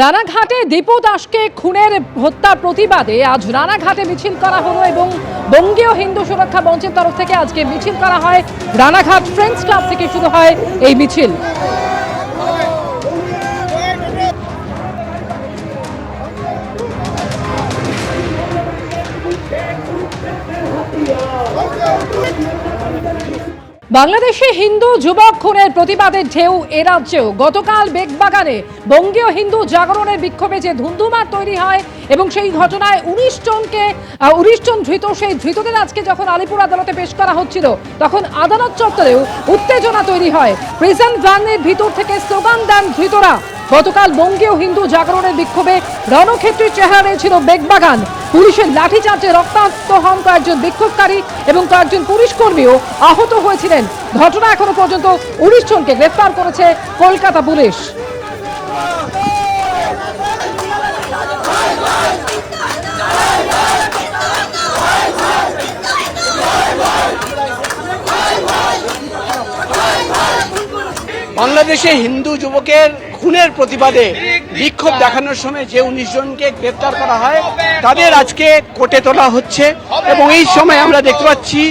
রানাঘাটে দীপু দাসকে খুনের হত্যার প্রতিবাদে আজ রানাঘাটে মিছিল করা হলো এবং বঙ্গীয় হিন্দু সুরক্ষা মঞ্চের তরফ থেকে আজকে মিছিল করা হয়। রানাঘাট ফ্রেন্ডস ক্লাব থেকে শুরু হয় এই মিছিল। বাংলাদেশে হিন্দু যুবক খুনের প্রতিবাদের ঢেউ এ রাজ্যেও। গতকাল বেগবাগানে বঙ্গীয় হিন্দু জাগরণের বিক্ষোভে যে ধুন্ধুমার তৈরি হয় এবং সেই ঘটনায় 19 জন ধৃত, সেই ধৃতদের আজকে যখন আলিপুর আদালতে পেশ করা হচ্ছিল তখন আদালত চত্বরেও উত্তেজনা তৈরি হয়। প্রিজন ভ্যানের ভিতর থেকে স্লোগান দেন ধৃতরা। গতকাল বঙ্গীয় হিন্দু জাগরণের বিক্ষোভে রণক্ষেত্রের চেহারায় ছিল বেগবাগান। পুলিশের লাঠিচার্জে রক্তাক্ত হন কয়েকজন বিক্ষোভকারী এবং কয়েকজন পুলিশ কর্মীও আহত হয়েছিলেন। ঘটনা এখনো পর্যন্ত 19 জনকে গ্রেফতার করেছে কলকাতা পুলিশ। বাংলাদেশে হিন্দু যুবকের খুনের প্রতিবাদে বিক্ষোভ দেখানোর সময় যে 19 জনকে গ্রেপ্তার করা হয় তাদের আজকে কোর্টে তোলা হচ্ছে এবং এই সময় আমরা দেখতে পাচ্ছি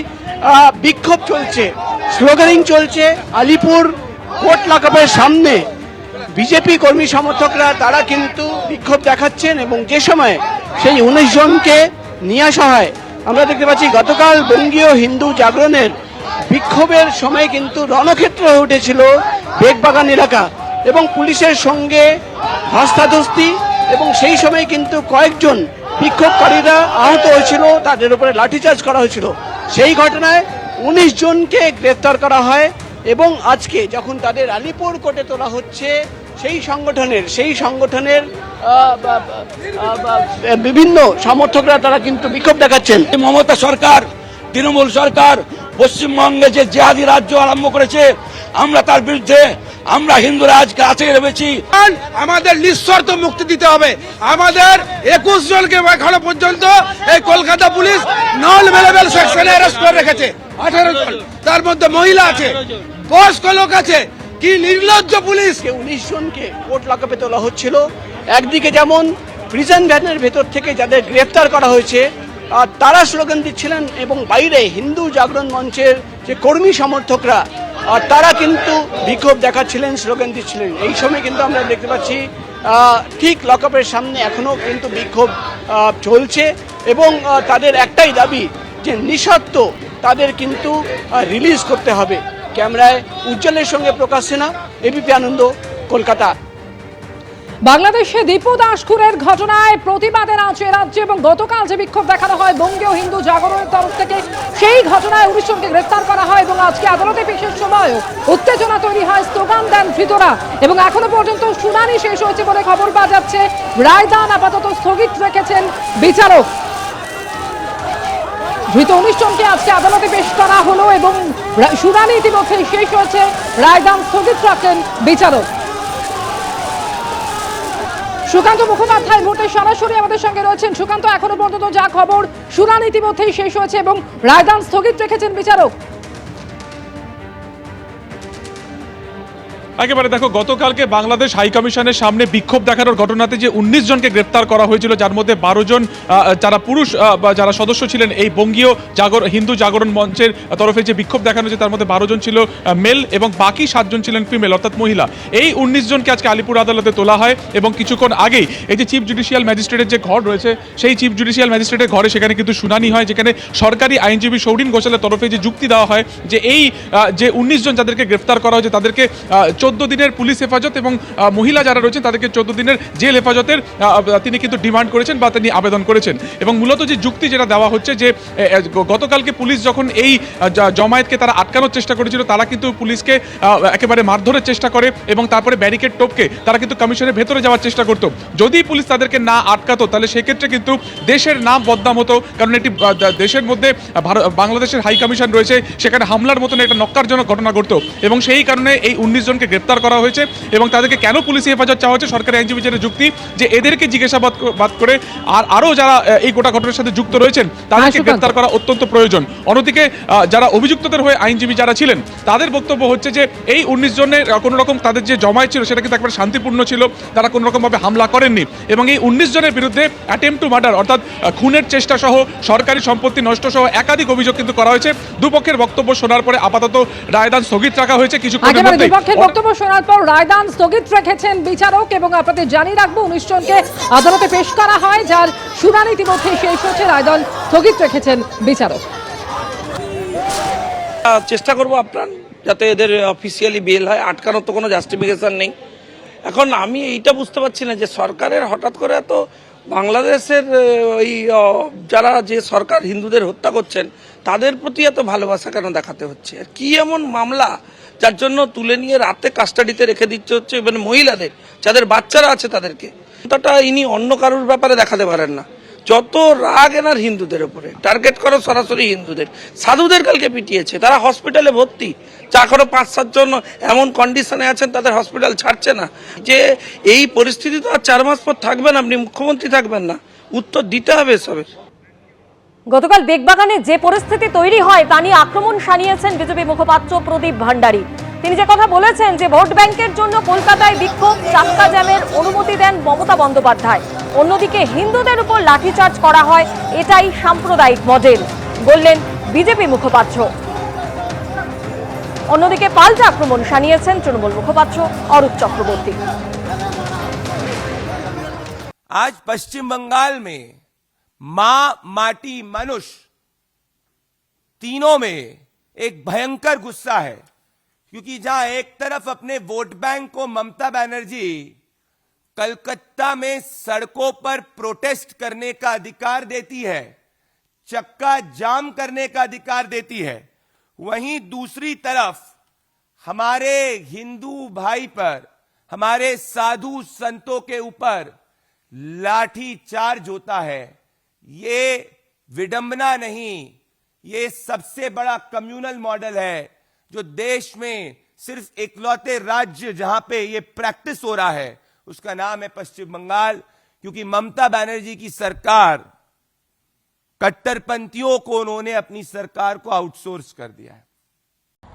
বিক্ষোভ চলছে, স্লোগানিং চলছে। আলিপুর কোর্ট লকআপের সামনে বিজেপি কর্মী সমর্থকরা তারা কিন্তু বিক্ষোভ দেখাচ্ছেন এবং যে সময় সেই 19 জনকে নিয়ে আসা হয় আমরা দেখতে পাচ্ছি গতকাল বঙ্গীয় হিন্দু জাগরণের বিক্ষোভের সময় কিন্তু রণক্ষেত্র হয়ে উঠেছিল বেগবাগান এলাকা এবং পুলিশের সঙ্গে ধস্তাধস্তি এবং সেই সময় কিন্তু কয়েকজন বিক্ষোভকারীরা আহত হয়েছিল, তাদের উপরে লাঠিচার্জ করা হয়েছিল। সেই ঘটনায় 19 জনকে গ্রেফতার করা হয় এবং আজকে যখন তাদের আলিপুর কোর্টে তোলা হচ্ছে সেই সংগঠনের বিভিন্ন সমর্থকরা তারা কিন্তু বিক্ষোভ দেখাচ্ছেন। মমতা সরকার, তৃণমূল সরকার পশ্চিমবঙ্গে যে জিহাদি রাজ্য আরম্ভ করেছে আমরা তার বিরুদ্ধে আমরা হিন্দুরা আজকে আছে ভেবেছি। আমাদের নিঃশর্ত মুক্তি দিতে হবে। আমাদের 21 জনকে এখনো পর্যন্ত এই কলকাতা পুলিশ নন অ্যাভেলেবল সেকশনে অ্যারেস্ট করে রেখেছে। 18 জন, তার মধ্যে মহিলা আছে, বয়স্ক লোক আছে। কি নির্লজ্জ পুলিশ! 19 জনকে কোর্ট লকআপে তোলা হচ্ছিল। একদিকে যেমন প্রিজন ভ্যানের ভেতর থেকে যাদের গ্রেফতার করা হয়েছে তারা স্লোগান দিচ্ছিলেন এবং বাইরে হিন্দু জাগরণ মঞ্চের যে কর্মী সমর্থকরা তারা কিন্তু বিক্ষোভ দেখাচ্ছিলেন, স্লোগান দিচ্ছিলেন। এই সময় কিন্তু আমরা দেখতে পাচ্ছি ঠিক লকআপের সামনে এখনো কিন্তু বিক্ষোভ চলছে এবং তাদের একটাই দাবি যে নিঃশর্ত তাদের কিন্তু রিলিজ করতে হবে। ক্যামেরায় উজ্জ্বলের সঙ্গে প্রকাশ সিনহা, এবিপি আনন্দ, কলকাতা। বাংলাদেশে দীপু দাস খুনের ঘটনায় প্রতিবাদের আঁচে রাজ্যে এবং গতকাল যে বিক্ষোভ দেখানো হয় বঙ্গীয় হিন্দু জাগরণের তরফ থেকে সেই ঘটনায় 19 জনকে গ্রেফতার করা হয় এবং আজকে আদালতে পেশের সময়ও উত্তেজনা তৈরি হয়, স্লোগান দেন ধৃতরা এবং এখনো পর্যন্ত শুনানি শেষ হয়েছে বলে খবর পাওয়া যাচ্ছে। রায়দান আপাতত স্থগিত রেখেছেন বিচারক। ধৃত 19 জনকে আজকে আদালতে পেশ করা হলো এবং শুনানি ইতিমধ্যেই শেষ হয়েছে, রায়দান স্থগিত রাখেন বিচারক। সুকান্ত মুখোপাধ্যায় মুহূর্তে সরাসরি আমাদের সঙ্গে রয়েছেন। সুকান্ত, এখনো পর্যন্ত যা খবর শুনানি ইতিমধ্যেই শেষ হয়েছে এবং রায়দান স্থগিত রেখেছেন বিচারক। একেবারে দেখো, গতকালকে বাংলাদেশ হাই কমিশনের সামনে বিক্ষোভ দেখানোর ঘটনাতে যে 19 জনকে গ্রেপ্তার করা হয়েছিল, যার মধ্যে 12 জন যারা পুরুষ যারা সদস্য ছিলেন এই বঙ্গীয় হিন্দু জাগরণ মঞ্চের তরফে যে বিক্ষোভ দেখানো হয়েছে তার মধ্যে 12 জন ছিল মেল এবং বাকি 7 জন ছিলেন ফিমেল অর্থাৎ মহিলা। এই 19 জনকে আজকে আলিপুর আদালতে তোলা হয় এবং কিছুক্ষণ আগেই এই যে চিফ জুডিশিয়াল ম্যাজিস্ট্রেটের যে ঘর রয়েছে সেই চিফ জুডিশিয়াল ম্যাজিস্ট্রেটের ঘরে সেখানে কিন্তু শুনানি হয়, যেখানে সরকারি আইনজীবী সৌরিন ঘোষালের তরফে যে যুক্তি দেওয়া হয় যে এই যে 19 জন যাদেরকে গ্রেপ্তার করা হয়েছে তাদেরকে 14 দিনের পুলিশ হেফাজত এবং মহিলা যারা রয়েছেন তাদেরকে 14 দিনের জেল হেফাজতের তিনি কিন্তু ডিমান্ড করেছেন বা তিনি আবেদন করেছেন। এবং মূলত যে যুক্তি যেটা দেওয়া হচ্ছে যে গতকালকে পুলিশ যখন এই জমায়েতকে তারা আটকানোর চেষ্টা করেছিল তারা কিন্তু পুলিশকে একেবারে মারধরের চেষ্টা করে এবং তারপরে ব্যারিকেড টপকে তারা কিন্তু কমিশনের ভেতরে যাওয়ার চেষ্টা করতো। যদি পুলিশ তাদেরকে না আটকাতো তাহলে সেক্ষেত্রে কিন্তু দেশের নাম বদনাম হতো, কারণ এটি দেশের মধ্যে বাংলাদেশের হাই কমিশন রয়েছে, সেখানে হামলার মতন একটা নক্কারজনক ঘটনা ঘটতো এবং সেই কারণে এই 19 জনকে গ্রেপ্তার করা হয়েছে এবং তাদেরকে কেন পুলিশি হেফাজত চাওয়া হচ্ছে সরকারি আইনজীবীদের যুক্তি যে এদেরকে জিজ্ঞাসাবাদ করে আর আরও যারা এই গোটা ঘটনার সাথে যুক্ত রয়েছেন তাদেরকে গ্রেপ্তার করা অত্যন্ত প্রয়োজন। অন্যদিকে যারা অভিযুক্তদের হয়ে আইনজীবী যারা ছিলেন তাদের বক্তব্য হচ্ছে যে এই 19 জনের কোনো রকম তাদের যে জমায়েত ছিল সেটা কিন্তু একবারে শান্তিপূর্ণ ছিল, তারা কোনো রকমভাবে হামলা করেননি এবং এই 19 জনের বিরুদ্ধে অ্যাটেম্প টু মার্ডার অর্থাৎ খুনের চেষ্টা সহ সরকারি সম্পত্তি নষ্ট সহ একাধিক অভিযোগ কিন্তু করা হয়েছে। দুপক্ষের বক্তব্য শোনার পরে আপাতত রায়দান স্থগিত রাখা হয়েছে কিছুক্ষণের মধ্যে। দুপক্ষের বক্তব্য শোনার পর রায়দান স্থগিত রেখেছেন বিচারক এবং আপনাদের জানিয়ে রাখবো 19 জনকে আদালতে পেশ করা হয়, যার শুনানি ইতিমধ্যে শেষ হচ্ছে। রায়দান স্থগিত রেখেছেন বিচারক। চেষ্টা করব আপনার যাতে এদের অফিসিয়ালি বেল হয়, আটকানোর তো কোনো জাস্টিফিকেশন নেই। এখন আমি এইটা বুঝতে পারছি না যে সরকারের হঠাৎ করে এত বাংলাদেশের ওই যারা যে সরকার হিন্দুদের হত্যা করছেন তাদের প্রতি এত ভালোবাসা কেন দেখাতে হচ্ছে? কি এমন মামলা যার জন্য তুলে নিয়ে রাতে কাস্টাডিতে রেখে দিচ্ছে হচ্ছে মানে মহিলাদের যাদের বাচ্চারা আছে তাদেরকে? ওটা ইনি অন্য কারোর ব্যাপারে দেখাতে পারেন না। যত রাগ এনার হিন্দুদের উপরে, টার্গেট করো সরাসরি হিন্দুদের। সাধুদের কালকে পিটিয়েছে, তারা হসপিটালে ভর্তি, যা করো 5-7 জন এমন কন্ডিশনে আছেন তাদের হসপিটাল ছাড়ছে না। যে এই পরিস্থিতি তো আর 4 মাস পর থাকবেন, আপনি মুখ্যমন্ত্রী থাকবেন না, উত্তর দিতে হবে এসবের। গতকাল বেগবাগানে যে পরিস্থিতি তৈরি হয় তা নিয়ে আক্রমণ শানিয়েছেন বিজেপি মুখপাত্র প্রদীপ ভান্ডারী। তিনি যে কথা বলেছেন যে ভোট ব্যাংকের জন্য কলকাতায় বিক্ষোভ, চাক্কা জ্যামের অনুমতি দেন মমতা বন্দ্যোপাধ্যায়, অন্যদিকে হিন্দুদের উপর লাঠিচার্জ করা হয়, এটাই সাম্প্রদায়িক মডেল বললেন বিজেপি মুখপাত্র। অন্যদিকে পাল্টা আক্রমণ শানিয়েছেন তৃণমূল মুখপাত্র অরূপ চক্রবর্তী। आज पश्चिम बंगाल में मां, माटी, मनुष्य तीनों में एक भयंकर गुस्सा है, क्योंकि जहां एक तरफ अपने वोट बैंक को ममता बनर्जी कलकत्ता में सड़कों पर प्रोटेस्ट करने का अधिकार देती है, चक्का जाम करने का अधिकार देती है, वहीं दूसरी तरफ हमारे हिंदू भाई पर, हमारे साधु संतों के ऊपर लाठी चार्ज होता है। ये विडंबना नहीं, ये सबसे बड़ा कम्युनल मॉडल है जो देश में सिर्फ इकलौते राज्य जहां पे ये प्रैक्टिस हो रहा है उसका नाम है पश्चिम बंगाल। क्योंकि ममता बनर्जी की सरकार, कट्टरपंथियों को उन्होंने अपनी सरकार को आउटसोर्स कर दिया है।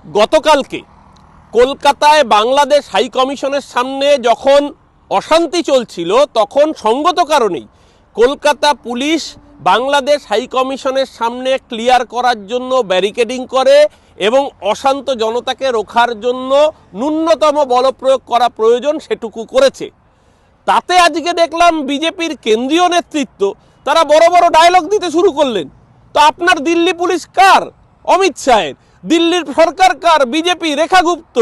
গতকালকে কলকাতায় বাংলাদেশ হাই কমিশনের সামনে যখন অশান্তি চলছিল তখন সঙ্গত কারণেই কলকাতা পুলিশ বাংলাদেশ হাই কমিশনের সামনে ক্লিয়ার করার জন্য ব্যারিকেডিং করে এবং অশান্ত জনতাকে রোখার জন্য ন্যূনতম বলপ্রয়োগ করা প্রয়োজন সেটুকু করেছে। তাতে আজকে দেখলাম বিজেপির কেন্দ্রীয় নেতৃত্ব তারা বড় বড় ডায়লগ দিতে শুরু করলেন। তো আপনার দিল্লি পুলিশ কার? অমিত শাহের। দিল্লির সরকার কার? বিজেপি, রেখা গুপ্ত।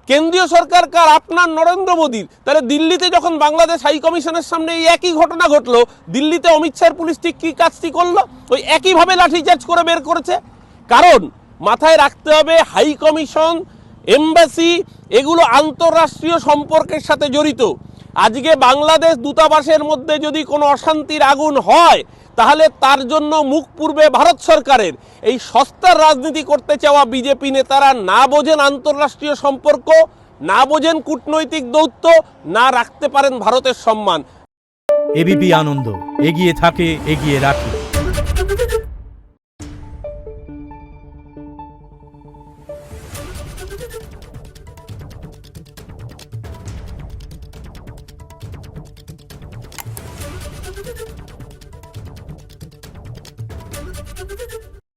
কেন্দ্রীয় সরকার কার? আপনার নরেন্দ্র মোদীর। তাহলে দিল্লিতে যখন বাংলাদেশ হাই কমিশনের সামনে এই একই ঘটনা ঘটলো, দিল্লিতে অমিত শাহের পুলিশ ঠিক কী কাজটি করলো? ওই একইভাবে লাঠিচার্জ করে বের করেছে। কারণ মাথায় রাখতে হবে হাই কমিশন, এমবাসি এগুলো আন্তঃরাষ্ট্রীয় সম্পর্কের সাথে জড়িত। আজকে বাংলাদেশ দূতাবাসের মধ্যে যদি কোনো অশান্তির আগুন হয় তাহলে তার জন্য মুখ পূর্বে ভারত সরকারের। এই সস্তার রাজনীতি করতে চাওয়া বিজেপি নেতারা না বোঝেন আন্তঃরাষ্ট্রীয় সম্পর্ক, না বোঝেন কূটনৈতিক দৌত্য, না রাখতে পারেন ভারতের সম্মান। এবিপি আনন্দ, এগিয়ে থাকে, এগিয়ে রাখে।